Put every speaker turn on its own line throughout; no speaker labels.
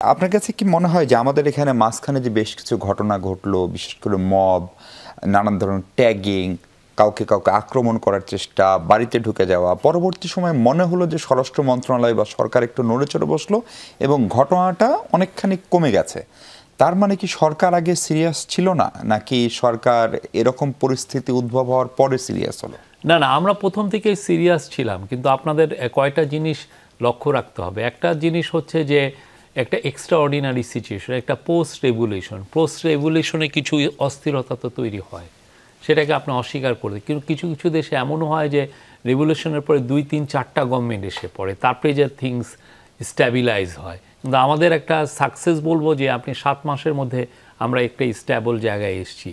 আপনার কাছে কি মনে হয় যে আমাদের এখানে মাঝখানে যে বেশ কিছু ঘটনা ঘটলো, বিশেষ করে মব, নানান ধরনের ট্যাগিং, কাউকে কাউকে আক্রমণ করার চেষ্টা, বাড়িতে ঢুকে যাওয়া, পরবর্তী সময় মনে হলো যে স্বরাষ্ট্র মন্ত্রণালয় বা সরকার একটু নড়ে চড়ে বসলো এবং ঘটনাটা অনেকখানি কমে গেছে। তার মানে কি সরকার আগে সিরিয়াস ছিল না, নাকি সরকার এরকম পরিস্থিতি উদ্ভব হওয়ার পরে সিরিয়াস হলো?
না না, আমরা প্রথম থেকেই সিরিয়াস ছিলাম, কিন্তু আপনাদের কয়টা জিনিস লক্ষ্য রাখতে হবে। একটা জিনিস হচ্ছে যে একটা এক্সট্রা অর্ডিনারি সিচুয়েশন, একটা পোস্ট রেগুলেশনে কিছু অস্থিরতা তো তৈরি হয়, সেটাকে আপনি অস্বীকার করে। কিন্তু কিছু কিছু দেশে এমনও হয় যে রেগুলেশনের পরে 2, 3, 4টা গভর্নমেন্ট এসে পড়ে, তারপরে যে থিংস স্ট্যাবিলাইজ হয়। কিন্তু আমাদের একটা সাকসেস বলবো যে আপনি 7 মাসের মধ্যে আমরা একটা স্ট্যাবল জায়গায় এসেছি।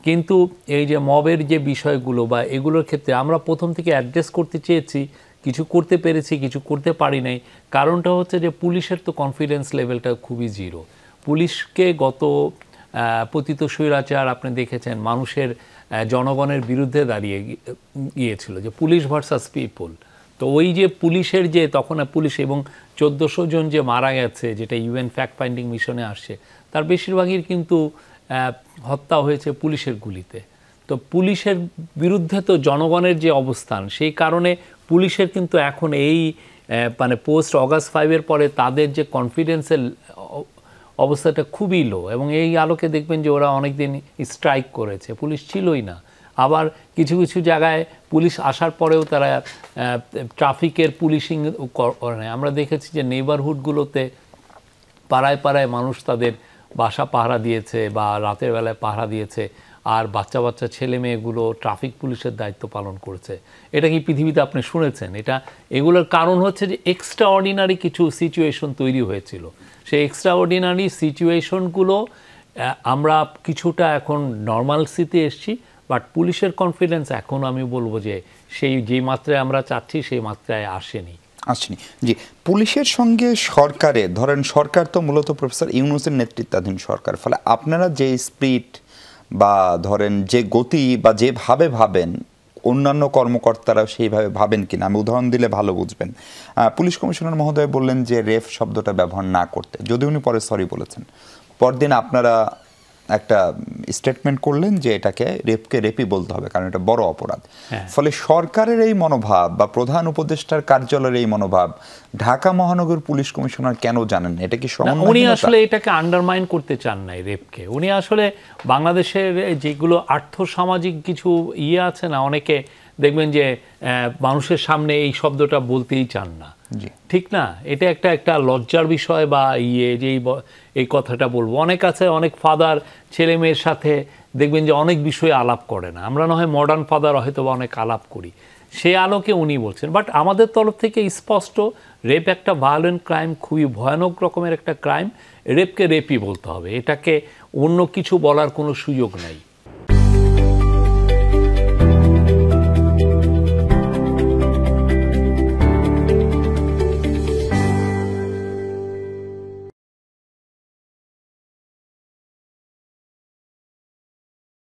কিন্তু এই যে মবের যে বিষয়গুলো বা এগুলোর ক্ষেত্রে আমরা প্রথম থেকে অ্যাড্রেস করতে চেয়েছি, কিছু করতে পেরেছি, কিছু করতে পারি নাই। কারণটা হচ্ছে যে পুলিশের তো কনফিডেন্স লেভেলটা খুবই জিরো। পুলিশকে গত পতিত স্বৈরাচার আপনি দেখেছেন মানুষের জনগণের বিরুদ্ধে দাঁড়িয়ে গিয়েছিল, যে পুলিশ ভার্সাস পিপল। তো ওই যে পুলিশের যে তখন পুলিশ এবং 1400 জন যে মারা গেছে, যেটা ইউএন ফ্যাক্ট ফাইন্ডিং মিশনে আসছে, তার বেশিরভাগই কিন্তু হত্যা হয়েছে পুলিশের গুলিতে। তো পুলিশের বিরুদ্ধে তো জনগণের যে অবস্থান, সেই কারণে পুলিশের কিন্তু এখন এই মানে পোস্ট অগাস্ট 5-এর পরে তাদের যে কনফিডেন্সের অবস্থাটা খুবই লো। এবং এই আলোকে দেখবেন যে ওরা অনেকদিন স্ট্রাইক করেছে, পুলিশ ছিলই না। আবার কিছু কিছু জায়গায় পুলিশ আসার পরেও তারা ট্রাফিকের পুলিশিং করে না। আমরা দেখেছি যে নেইবারহুডগুলোতে পাড়ায় পাড়ায় মানুষ তাদের বাসা পাহারা দিয়েছে বা রাতের বেলায় পাহারা দিয়েছে, আর বাচ্চা বাচ্চা ছেলে মেয়েগুলো ট্রাফিক পুলিশের দায়িত্ব পালন করেছে। এটা কি পৃথিবীতে আপনি শুনেছেন? এগুলোর কারণ হচ্ছে যে এক্সট্রা অর্ডিনারি কিছু সিচুয়েশন তৈরি হয়েছিল। সেই এক্সট্রা অর্ডিনারি সিচুয়েশনগুলো আমরা কিছুটা এখন নর্মালসিতে এসেছি, বাট পুলিশের কনফিডেন্স এখন আমি বলবো যে সেই যেই মাত্রায় আমরা চাচ্ছি সেই মাত্রায় আসেনি।
জি, পুলিশের সঙ্গে সরকারে ধরেন, সরকার তো মূলত প্রফেসর ইউনূসের নেতৃত্বাধীন সরকার, ফলে আপনারা যে স্পিরিট বা ধরেন যে গতি বা যেভাবে ভাবেন, অন্যান্য কর্মকর্তারা সেইভাবে ভাবেন কিনা, আমি উদাহরণ দিলে ভালো বুঝবেন। পুলিশ কমিশনার মহোদয় বললেন যে রেপ শব্দটা ব্যবহার না করতে, যদি উনি পরে সরি বলেছেন। পরদিন আপনারা একটা স্টেটমেন্ট করলেন যে এটাকে রেপকে রেপই বলতে হবে, কারণ এটা বড় অপরাধ। ফলে সরকারের এই মনোভাব বা প্রধান উপদেষ্টার কার্যালয়ের এই মনোভাব ঢাকা মহানগর পুলিশ কমিশনার কেন জানেন? এটা কি
উনি আসলে এটাকে আন্ডারমাইন করতে চান নাই রেপকে। উনি আসলে বাংলাদেশের যেগুলো আর্থসামাজিক কিছু আছে না, অনেকে দেখবেন যে মানুষের সামনে এই শব্দটা বলতেই চান না, ঠিক না? এটা একটা লজ্জার বিষয় বা যে এই কথাটা বলবো। অনেক আছে, অনেক ফাদার ছেলে মেয়ের সাথে দেখবেন যে অনেক বিষয়ে আলাপ করে না। আমরা না হয় মডার্ন ফাদার হয়তো বা অনেক আলাপ করি, সে আলোকে উনি বলছেন। বাট আমাদের তরফ থেকে স্পষ্ট, রেপ একটা ভায়োলেন্ট ক্রাইম, খুবই ভয়ানক রকমের একটা ক্রাইম। রেপকে রেপই বলতে হবে, এটাকে অন্য কিছু বলার কোনো সুযোগ নাই।